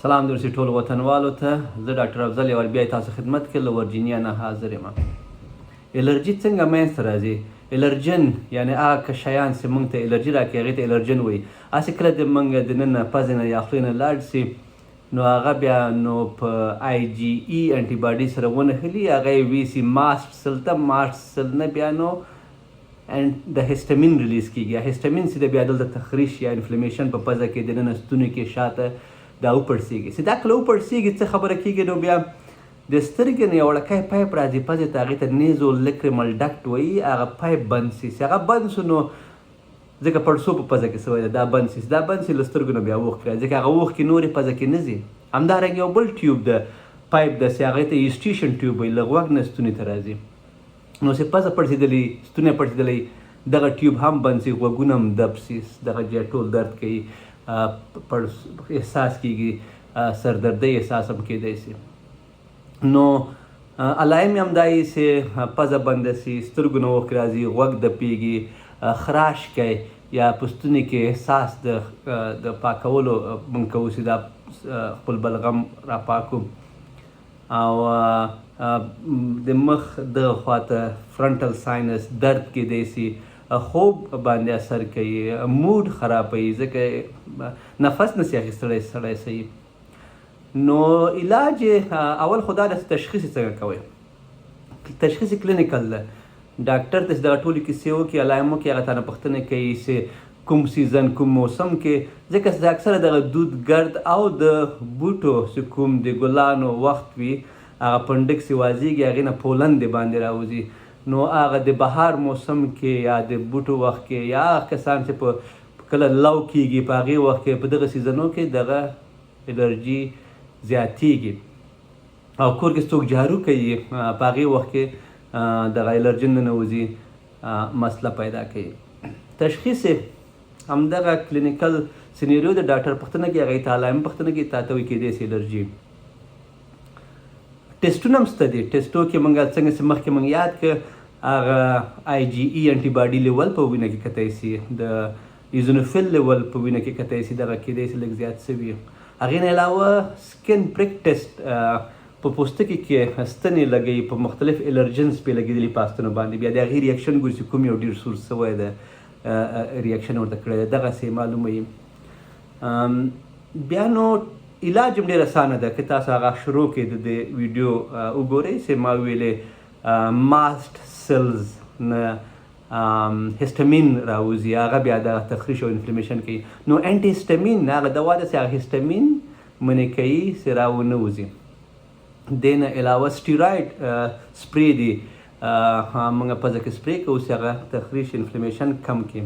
سلام درسي ټول وطنوالو ته. زه ډاکټر افضل یو بیا تاسو خدمت کې له ورجینیا نه حاضر یم. الرجي څنګه منځته راځي؟ الرجن یعنی هغه شیان چې موږ ته الرجي راکوي هغې ته الرجن وایي. هسې کله د موږ دننه پزې نه یا خولې نه لاړ سي نو هغه بیا نو په آی جي ای انټي باډي سره ونښلي، هغه یې ویسي ماسټ سل ته. ماسټ سل نه بیا نو د هیسټامین ریلیز کېږي. هیسټامین چې د بیا دلته تخریش یا انفلمیشن په پزه کې دننه ستوني کې شاته دا وپړسېږي. چې دا کله وپړسېږي څه خبره کېږي نو بیا د سترګې نه یو وړکی پایپ راځي پزې ته، هغې ته نیزو لکریمل ډکټ وایي. هغه پایپ بند سي، چې هغه بند سو نو ځکه پړسو په پزه کې سوی ده دا بند سي. دا بند سي له سترګو نه بیا اوښکې راځي، ځکه هغه اوښکې نورې پزه کې نه ځي. همدارنګه یو بل ټیوب ده پایپ ده چې هغې ته ایسټیشن ټیوب وایي، له غوږ نه ستوني ته راځي. نو چې پزه پړسېدلې ستونی پړسېدلی دغه ټیوب هم بند سي، غوږونه هم دب سي، دغه ټول درد کوي، احساس کېږي، سردردۍ احساس هم کېدی سي. نو علایم یې همدا یي چې پزه بنده سي، سترګو نه اوښکې راځي، غوږ دپېږي، خراش کوي یا په ستوني کې احساس د پاکولو موږ کوو چې دا خپل بلغم راپاکو. او د مخ دغه خواته فرنټل ساینس درد کېدی سي، خوب باندې اثر کوي، موډ خرابوي، ځکه نفس نسي اخیستلی سړی صحیح. نو علاج اول خو دا ده چې تشخیص یې څنګه کوئ. تشخیص یې کلینیکل ده. ډاکټر ته چې دغه ټولې کیسې وکړي، علایمو کې هغه تانه پوښتنې کوي چې کوم سیزن کوم موسم کې، ځکه چې اکثره دغه دود ګرد او د بوټو چې کوم د ګلانو وخت وي هغه پنډکس یې وازېږي، هغې نه پولن د باندې راوځي. نو هغه د بهار موسم کې یا د بوټو وخت کې یا کسان چې په کله لو کېږي په هغې وخت کې په دغه سیزنو کې دغه الرجي زیاتېږي. او کور کې څوک جارو کوي په هغې وخت کې دغه الرجن ننوځي، مسله پیدا کوي. تشخیص همدغه کلینیکل سینیریو د ډاکټر پوښتنه کوي، هغې ته علایم پوښتنه کوي، تا ته وایي کېدی سي الرجي. ټسټونه هم شته دي. ټسټو کې موږ څنګه چې مخکې موږ یاد کړه هغه آی جي ای انټي باډي لیول په وینه کې کتی سي، د ایزونوفیل لیول په وینه کې کتی سي، دغه کېدی سي لږ زیات څه وي. هغې نه علاوه سکن پریک ټسټ په پوستکي کې ستنې لګوي، په مختلف الرجنس پې لګېدلي په استونو باندې، بیا د هغې ریاکشن ګوري چې کوم یو ډېر سور سوی ده، ریاکشن ورته کړی دی، دغسې معلوموي. بیا نو علاج هم ډېر اسانه ده. که تاسو هغه شروع کې د دې ویډیو وګورئ چې ما ویلې ماسټ سلز نه هیسټامین راوځي، هغه بیا د تخریش او انفلمیشن کوي. نو انټي هیسټامین هغه دوا ده چې هغه هیسټامین منې کوي چې راونه وځي. دې نه علاوه سټیرایډ سپری دي، موږ پزه کې سپری کوو چې هغه تخریش انفلمیشن کم کړي.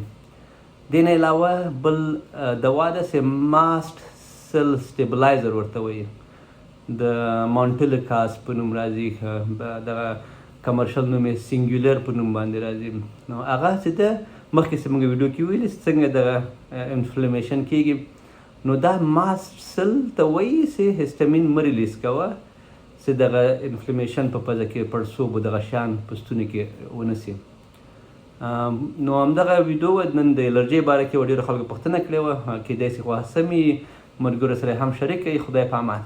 دې نه علاوه بل دوا ده چې ماسټ سل سټیبلایزر ورته وایي، د مونټیلکاس په نوم راځي، دغه کمرشل نوم یې سینګولر په نوم باندې راځي. نو هغه چې ده مخکې چې موږ ویډیو کې ویلي څنګه دغه انفلمیشن کېږي، نو دا ماسټ سل ته وایي چې هیسټامین مه ریلیز کوه چې دغه انفلمیشن په پزه کې پړسوب دغه شیان په ستوني کې ونه سي. نو همدغه ویډیو نن د الرجۍ باره کې ډېرو خلکو پوښتنه کړې وه، کېدی سي خو سمې ملګرو سره هم شریک کړئ. خدای په امان.